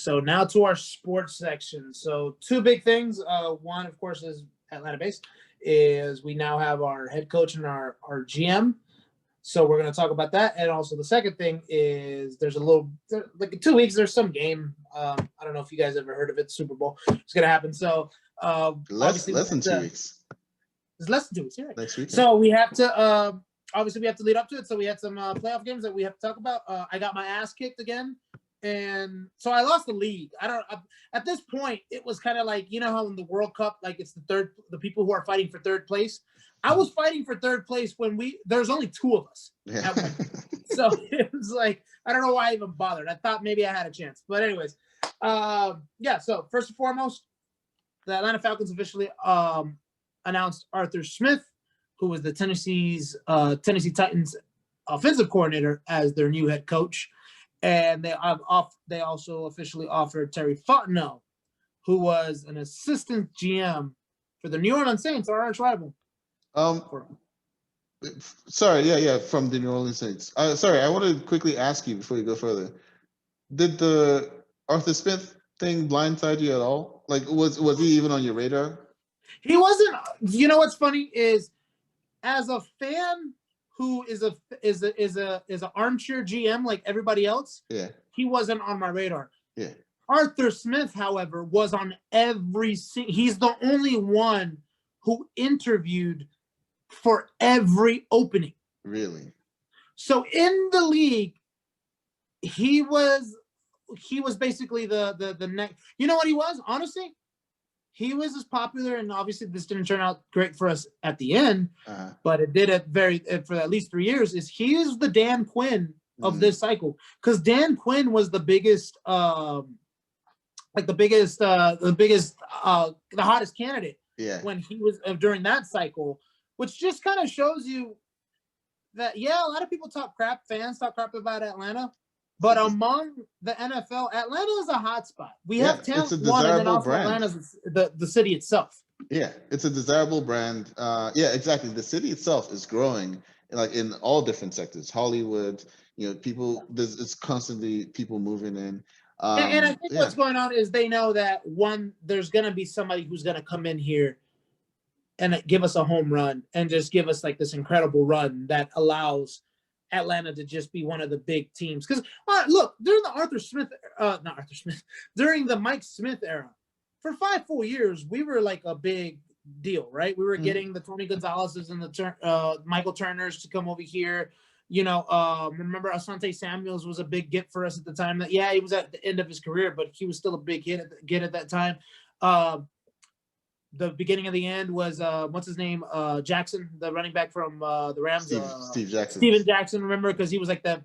So now to our sports section. So two big things. One, of course, is Atlanta-based, is we now have our head coach and our GM. So we're going to talk about that. And also the second thing is there's like in 2 weeks, there's some game. I don't know if you guys ever heard of it, Super Bowl. It's going to happen. So less than 2 weeks. It's less than 2 weeks, right? Next week. So we have to obviously we have to lead up to it. So we had some playoff games that we have to talk about. I got my ass kicked again. And so I lost the league. At this point, it was kind of like, you know how in the World Cup, like it's the people who are fighting for third place. I was fighting for third place when there's only two of us. Yeah. So it was like, I don't know why I even bothered. I thought maybe I had a chance. But anyways, so first and foremost, the Atlanta Falcons officially announced Arthur Smith, who was the Tennessee Titans offensive coordinator, as their new head coach. And they also officially offered Terry Fontenot, who was an assistant GM for the New Orleans Saints, our arch rival. Sorry, from the New Orleans Saints. Sorry, I want to quickly ask you before you go further. Did the Arthur Smith thing blindside you at all? Like, was he even on your radar? He wasn't. You know what's funny is, as a fan who is an armchair GM like everybody else, he wasn't on my radar. Yeah. Arthur Smith, however, was on he's the only one who interviewed for every opening. Really? So in the league, he was basically the next. You know what he was? Honestly, he was as popular, and obviously this didn't turn out great for us at the end, but it did for at least 3 years. He is the Dan Quinn of this cycle, because Dan Quinn was the hottest candidate when he was during that cycle, which just kind of shows you that a lot of people fans talk crap about Atlanta. But among the NFL, Atlanta is a hot spot. We have talent, one, and then also Atlanta's the city itself. Yeah, it's a desirable brand. Exactly. The city itself is growing, like in all different sectors. Hollywood, people. It's constantly people moving in. And I think what's going on is they know that there's going to be somebody who's going to come in here and give us a home run and just give us like this incredible run that allows Atlanta to just be one of the big teams. Because look, during the during the Mike Smith era, for 5 full years, we were like a big deal, right? We were getting the Tony Gonzalez's and the Michael Turners to come over here. Remember Asante Samuels was a big get for us at the time. He was at the end of his career, but he was still a big get at that time. The beginning of the end was what's his name? Jackson, the running back from the Rams. Steve Jackson. Steven Jackson, remember, because he was like that.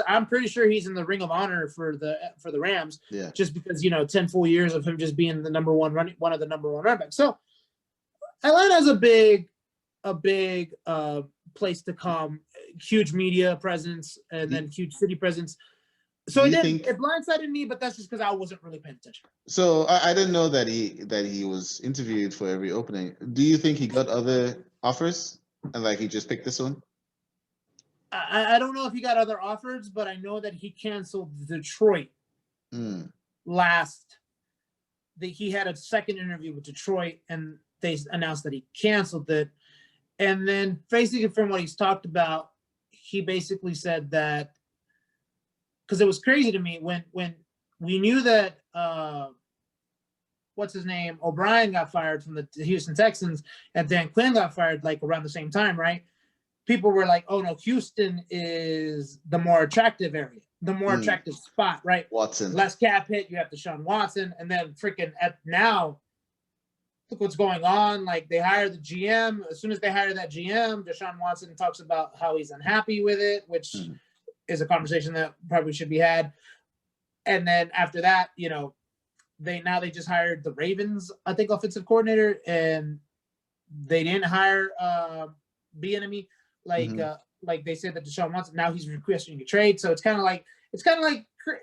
I'm pretty sure he's in the Ring of Honor for the Rams. Yeah. Just because 10 full years of him just being the one of the number one running backs. So Atlanta has a big place to come, huge media presence, and then huge city presence. So it blindsided me, but that's just because I wasn't really paying attention. So I didn't know that he was interviewed for every opening. Do you think he got other offers and like he just picked this one? I don't know if he got other offers, but I know that he canceled Detroit last. He had a second interview with Detroit, and they announced that he canceled it. And then basically from what he's talked about, he basically said that, because it was crazy to me when we knew that what's his name, O'Brien got fired from the Houston Texans and Dan Quinn got fired like around the same time, right? People were like, oh no, Houston is the more attractive area, the more attractive spot, right? Watson. Less cap hit, you have Deshaun Watson, and then freaking now, look what's going on. Like they hired the GM. As soon as they hired that GM, Deshaun Watson talks about how he's unhappy with it, which is a conversation that probably should be had. And then after that, they just hired the Ravens, I think, offensive coordinator, and they didn't hire Bieniemy. Like they said that Deshaun Watson, now he's requesting a trade. So it's kind of like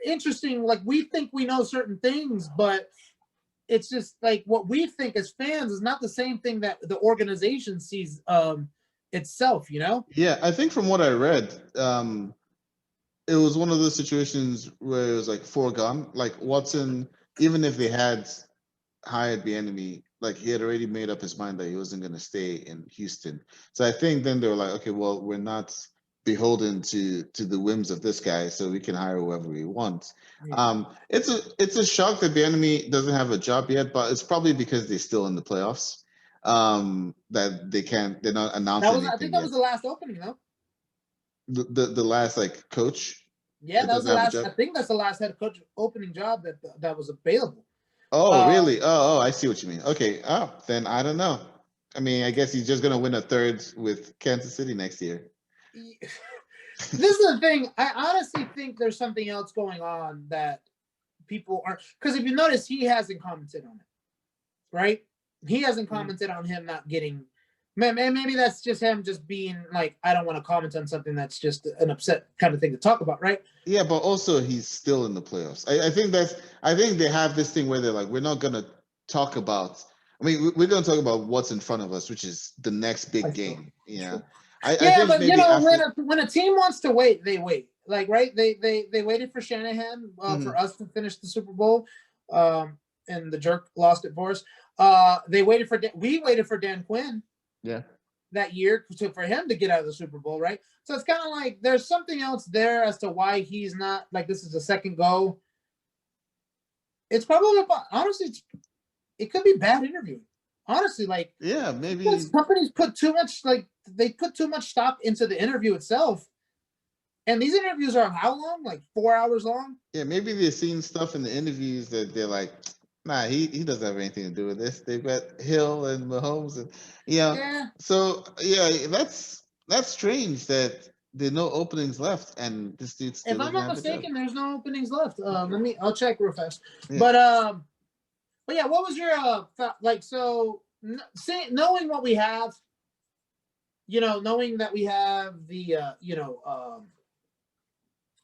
interesting. Like we think we know certain things, but it's just like what we think as fans is not the same thing that the organization sees itself. Yeah, I think from what I read, it was one of those situations where it was like foregone. Like Watson, even if they had hired the enemy, like he had already made up his mind that he wasn't going to stay in Houston. So I think then they were like, okay, well, we're not beholden to the whims of this guy, so we can hire whoever we want. Yeah. It's a shock that the enemy doesn't have a job yet, but it's probably because they're still in the playoffs. That they're not announcing I think anything that was yet. the last opening, though. The last like coach Yeah, that that was doesn't the have a last. job. I think that's the last head coach opening job that was available. Oh, Uh, really? Oh, I see what you mean. Okay. Oh, then I don't know. I mean, I guess he's just gonna win a third with Kansas City next year. this is the thing. I honestly think there's something else going on that people aren't. Because if you notice, he hasn't commented on it, right? He hasn't commented on him not getting. Maybe that's just him just being like, I don't want to comment on something that's just an upset kind of thing to talk about, right? Yeah, but also he's still in the playoffs. I think they have this thing where they're like, we're not gonna talk about. I mean, we're gonna talk about what's in front of us, which is the next big game. Yeah, I Yeah, think but maybe after. when a team wants to wait, they wait. Like right, they waited for Shanahan for Mhm. us to finish the Super Bowl, and the jerk lost it for us. They waited for we waited for Dan Quinn Yeah. that year for him to get out of the Super Bowl, right? So it's kind of like there's something else there as to why he's not like this is a second go. It's probably honestly, it could be bad interviewing. Honestly, like Yeah, maybe. companies put too much they put too much stock into the interview itself. And these interviews are how long? Like 4 hours long? Yeah, maybe they're seeing stuff in the interviews that they're like, nah, he doesn't have anything to do with this. They've got Hill and Mahomes, and Yeah. so yeah, that's strange that there are no openings left, and this dude still If I'm doesn't not have a job. mistaken, there's no openings left. I'll check real fast. Yeah. But yeah, what was your like? So knowing what we have, knowing that we have the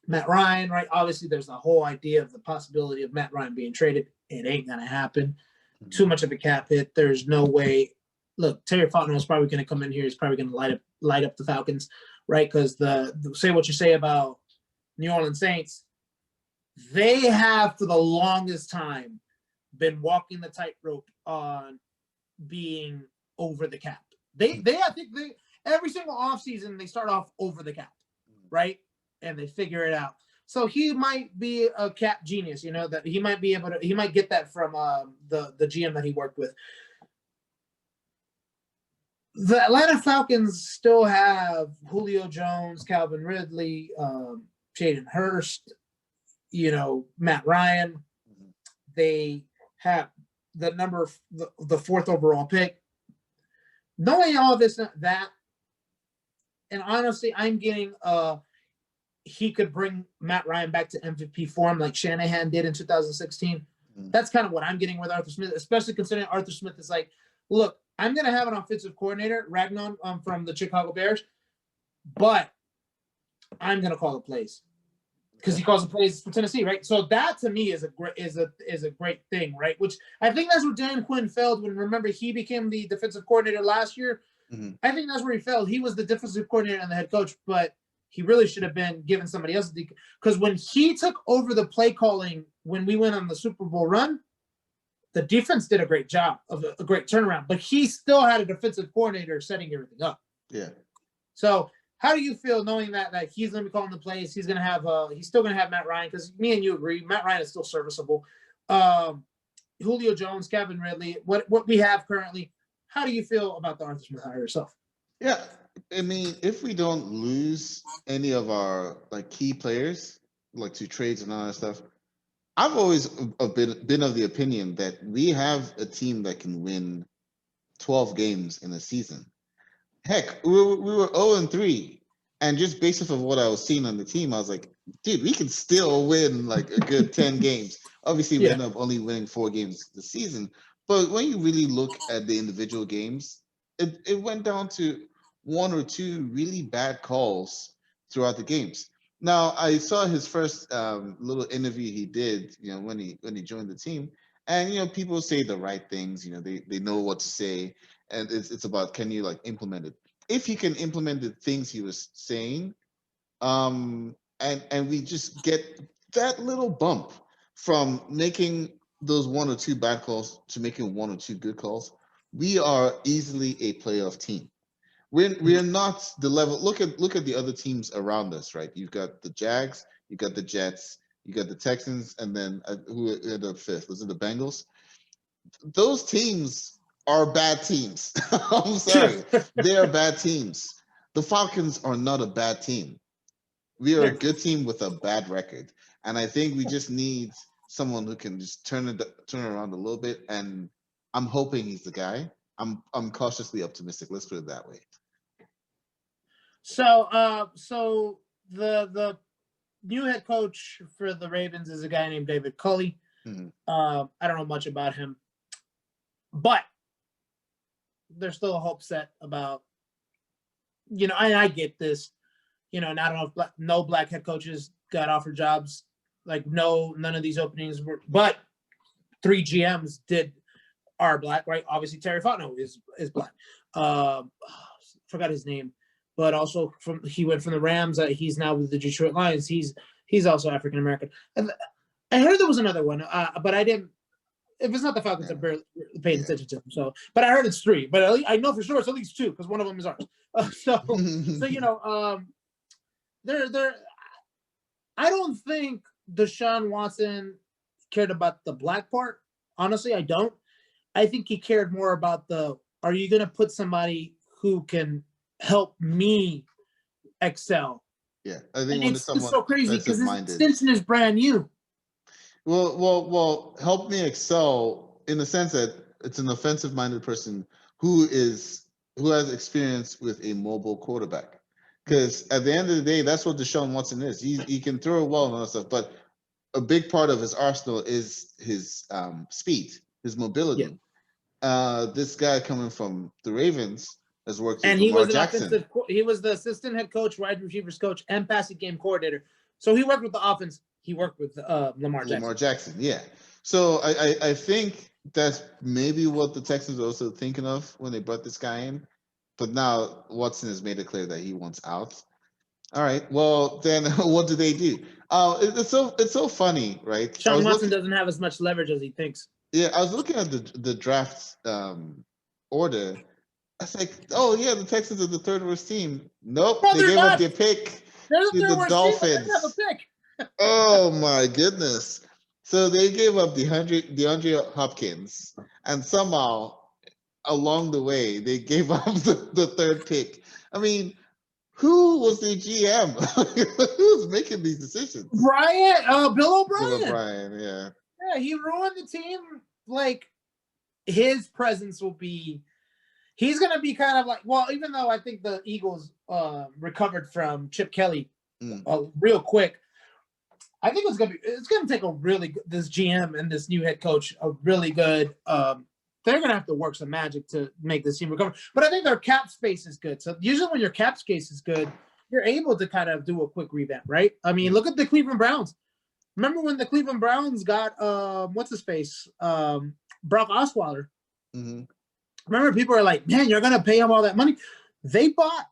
Matt Ryan, right? Obviously, there's the whole idea of the possibility of Matt Ryan being traded. It ain't gonna happen. Too much of a cap hit. There's no way. Look, Terry Fontenot is probably going to come in here. He's probably going to light up the Falcons, right? Because the say what you say about New Orleans Saints, they have for the longest time been walking the tightrope on being over the cap. I think they every single offseason they start off over the cap, right? And they figure it out. So he might be a cap genius, that he might be able to. He might get that from the GM that he worked with. The Atlanta Falcons still have Julio Jones, Calvin Ridley, Jaden Hurst, Matt Ryan. They have the fourth overall pick. Knowing all this, that, and honestly, I'm getting he could bring Matt Ryan back to MVP form like Shanahan did in 2016. That's kind of what I'm getting with Arthur Smith, especially considering Arthur Smith is like, look, I'm going to have an offensive coordinator, Ragnon from the Chicago Bears, but I'm going to call the plays because he calls the plays for Tennessee, right? So that to me is a great thing, right? Which I think that's where Dan Quinn failed when, remember, he became the defensive coordinator last year. Mm-hmm. I think that's where he failed. He was the defensive coordinator and the head coach, but he really should have been given somebody else. Because when he took over the play calling when we went on the Super Bowl run, the defense did a great job of a great turnaround, but he still had a defensive coordinator setting everything up. Yeah. So how do you feel knowing that he's going to be calling the plays? He's going to have he's still going to have Matt Ryan, because me and you agree Matt Ryan is still serviceable. Julio Jones, Calvin Ridley, what we have currently. How do you feel about the Arthur Smith hire yourself? Yeah, I mean, if we don't lose any of our like key players, like to trades and all that stuff, I've always been of the opinion that we have a team that can win 12 games in a season. Heck, we were 0-3, and just based off of what I was seeing on the team, I was like, dude, we can still win like a good 10 games. Obviously, we ended up only winning 4 games this season, but when you really look at the individual games, it went down to 1 or 2 really bad calls throughout the games. Now, I saw his first little interview he did, when he joined the team, and people say the right things. They know what to say, and it's about, can you like implement it? If he can implement the things he was saying, and we just get that little bump from making those one or two bad calls to making one or two good calls, we are easily a playoff team. We're not the level. Look at the other teams around us, right? You've got the Jags, you got the Jets, you got the Texans, and then who ended up fifth? Was it the Bengals? Those teams are bad teams. I'm sorry, they are bad teams. The Falcons are not a bad team. We are a good team with a bad record, and I think we just need someone who can just turn around a little bit. And I'm hoping he's the guy. I'm cautiously optimistic. Let's put it that way. So the new head coach for the Ravens is a guy named David Culley. Mm-hmm. I don't know much about him, but there's still a hope set about, and I get this, and I don't know if no black head coaches got offered jobs, like none of these openings were, but 3 GMs are black, right? Obviously Terry Fontenot is black. Forgot his name, but also he went from the Rams. He's now with the Detroit Lions. He's also African American. And I heard there was another one, but I didn't. If it's not the Falcons, I'm barely paying attention to them. So, but I heard it's 3. But I know for sure it's at least 2 because one of them is ours. They're. I don't think Deshaun Watson cared about the black part. Honestly, I don't. I think he cared more about are you going to put somebody who can help me excel? Yeah, I think it's so crazy because this extension is brand new. Well, help me excel in the sense that it's an offensive-minded person who has experience with a mobile quarterback. Because at the end of the day, that's what Deshaun Watson is. He can throw well and all that stuff, but a big part of his arsenal is his speed, his mobility. Yeah. This guy coming from the Ravens has worked with Lamar Jackson. He was the assistant head coach, wide receivers coach, and passing game coordinator. So he worked with the offense. He worked with Lamar Jackson. Yeah. So I think that's maybe what the Texans are also thinking of when they brought this guy in. But now Watson has made it clear that he wants out. All right. Well, then what do they do? It's so funny, right? Sean Watson doesn't have as much leverage as he thinks. Yeah, I was looking at the draft order. I was like, oh yeah, the Texans are the 3rd worst team. Nope, they gave up their pick to the Dolphins. They have a pick. Oh my goodness! So they gave up DeAndre Hopkins, and somehow along the way they gave up the 3rd pick. I mean, who was the GM? Who's making these decisions? Bill O'Brien. Bill O'Brien, yeah. Yeah, he ruined the team. Like, his presence will be. He's going to be kind of like, well, even though I think the Eagles recovered from Chip Kelly real quick, I think it's going to take this GM and this new head coach a really good. They're going to have to work some magic to make this team recover. But I think their cap space is good. So usually when your cap space is good, you're able to kind of do a quick revamp, right? I mean, look at the Cleveland Browns. Remember when the Cleveland Browns got what's his face, Brock Osweiler? Mm-hmm. Remember, people are like, "Man, you're gonna pay him all that money." They bought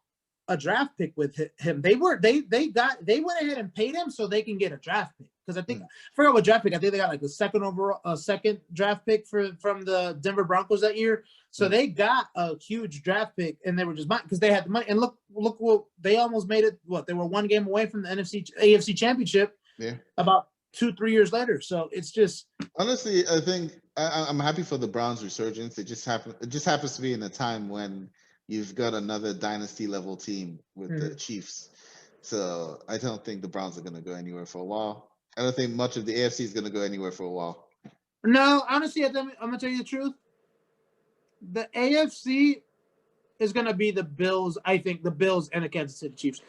a draft pick with him. They went ahead and paid him so they can get a draft pick. Because I think I forgot what draft pick. I think they got like a second draft pick from the Denver Broncos that year. So they got a huge draft pick, and they were just buying because they had the money. And look what they almost made it. What, they were 1 game away from the AFC Championship. Yeah. About 2-3 years later. So it's just honestly, I think I'm happy for the Browns' resurgence. It just happens to be in a time when you've got another dynasty level team with the Chiefs. So I don't think the Browns are going to go anywhere for a while. I don't think much of the AFC is going to go anywhere for a while. No, honestly, I'm going to tell you the truth. The AFC is going to be the Bills. I think the Bills and the Kansas City Chiefs.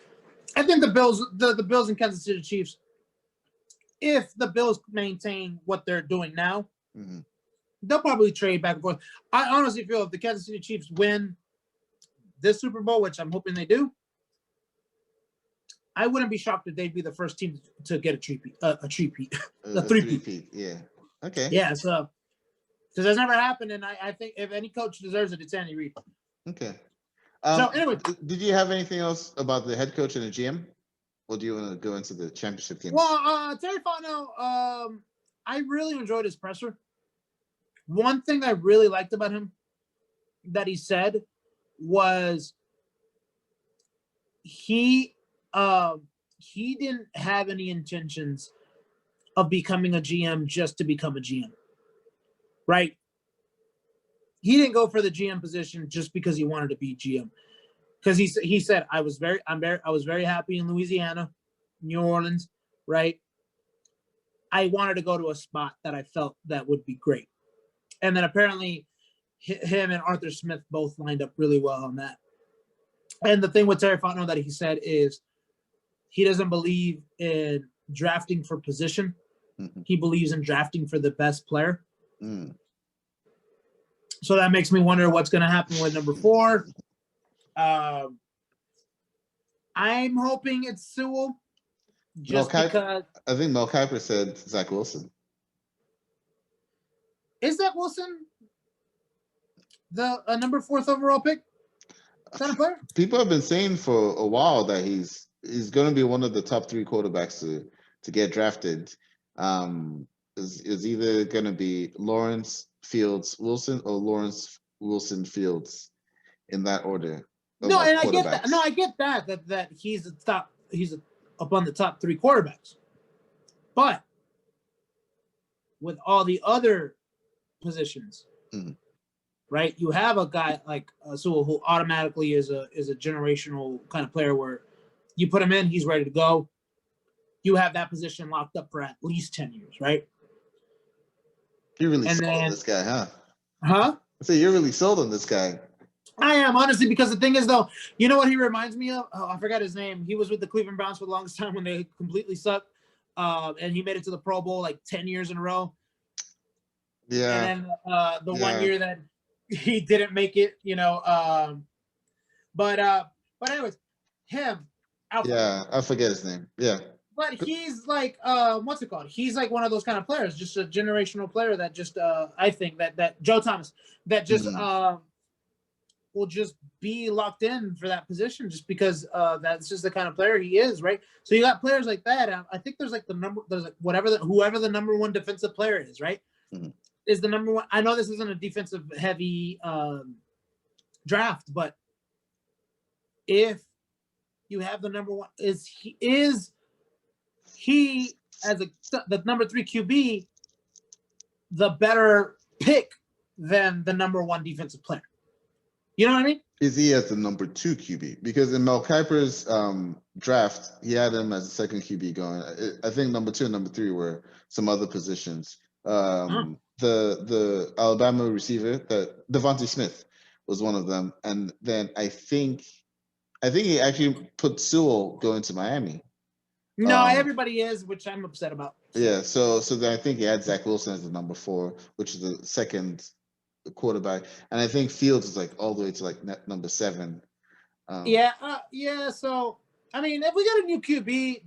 I think the Bills and Kansas City Chiefs, if the Bills maintain what they're doing now, they'll probably trade back and forth. I honestly feel if the Kansas City Chiefs win this Super Bowl, which I'm hoping they do, I wouldn't be shocked if they'd be the first team to get a three-peat. Yeah. Okay. Yeah, so because that's never happened, and I think if any coach deserves it, it's Andy Reid. Okay. So anyway, did you have anything else about the head coach and the GM? or do you want to go into the championship games? Well, Terry Fontenot, I really enjoyed his presser. One thing I really liked about him that he said was he didn't have any intentions of becoming a GM just to become a GM, right? He didn't go for the GM position just because he wanted to be GM. Because he said I was very happy in Louisiana, New Orleans, right? I wanted to go to a spot that I felt that would be great. And then apparently him and Arthur Smith both lined up really well on that. And the thing with Terry Fontenot that he said is he doesn't believe in drafting for position. Mm-hmm. He believes in drafting for the best player. Mm. So that makes me wonder what's going to happen with number 4. I'm hoping it's Sewell. Just because I think Mel Kiper said Zach Wilson. Is Zach Wilson the number 4th overall pick? Kind of player? People have been saying for a while that he's going to be one of the top 3 quarterbacks to get drafted. Is either going to be Lawrence, Fields, Wilson, or Lawrence, Wilson, Fields, in that order. No, and I get that. No, I get that he's the top. He's up on the top 3 quarterbacks. But with all the other positions, right? You have a guy like Sewell who automatically is a generational kind of player where you put him in, he's ready to go. You have that position locked up for at least 10 years, right? You're really sold on this guy, huh? Huh? So you're really sold on this guy. I am, honestly, because the thing is, though, you know what he reminds me of? Oh, I forgot his name. He was with the Cleveland Browns for the longest time when they completely sucked. And he made it to the Pro Bowl like 10 years in a row. Yeah. And then the 1 year that he didn't make it, you know. But anyways, him. Yeah, I forget his name. Yeah. But he's like, what's it called? He's like one of those kind of players, just a generational player that just, I think that Joe Thomas, that just will just be locked in for that position just because that's just the kind of player he is, right? So you got players like that. I think there's like whoever the number 1 defensive player is, right? Is the number 1. I know this isn't a defensive heavy draft, but if you have the number 1, is he as the number 3 QB the better pick than the number 1 defensive player? You know what I mean? Is he as the number 2 QB? Because in Mel Kiper's draft, he had him as the 2nd QB going. I think number 2 and number 3 were some other positions. The Alabama receiver, that Devontae Smith was one of them, and then I think he actually put Sewell going to Miami. No, everybody is, which I'm upset about. Yeah, so then I think he had Zach Wilson as the number 4, which is the 2nd quarterback, and I think Fields is like all the way to like number 7. Yeah. So I mean, if we got a new QB,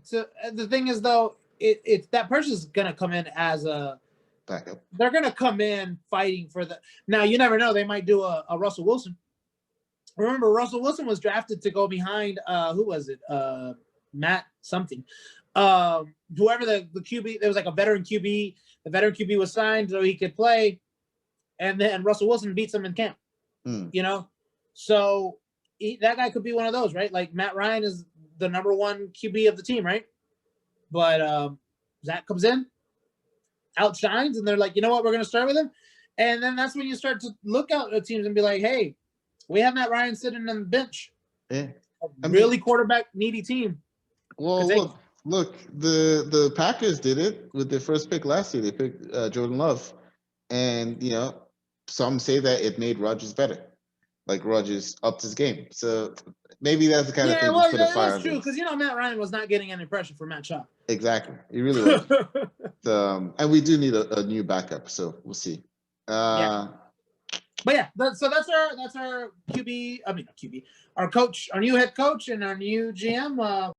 the thing is though, it's that person's gonna come in as a backup. They're gonna come in fighting for the. Now you never know; they might do a Russell Wilson. Remember, Russell Wilson was drafted to go behind who was it? Matt something. Whoever the QB, there was like a veteran QB. The veteran QB was signed so he could play. And then Russell Wilson beats him in camp, you know? So that guy could be one of those, right? Like Matt Ryan is the number 1 QB of the team, right? But Zach comes in, outshines, and they're like, you know what? We're going to start with him. And then that's when you start to look out at teams and be like, hey, we have Matt Ryan sitting on the bench. Yeah. Really quarterback needy team. Well, look, the Packers did it with their first pick last year. They picked Jordan Love. And, you know, some say that it made Rodgers better. Like Rodgers upped his game. So maybe that's the kind of thing to put a fire on. That's true, because, you know, Matt Ryan was not getting any pressure from Matt Schaub. Exactly. He really was. And we do need a new backup, so we'll see. But yeah, so that's our QB. I mean, not QB. Our coach, our new head coach, and our new GM.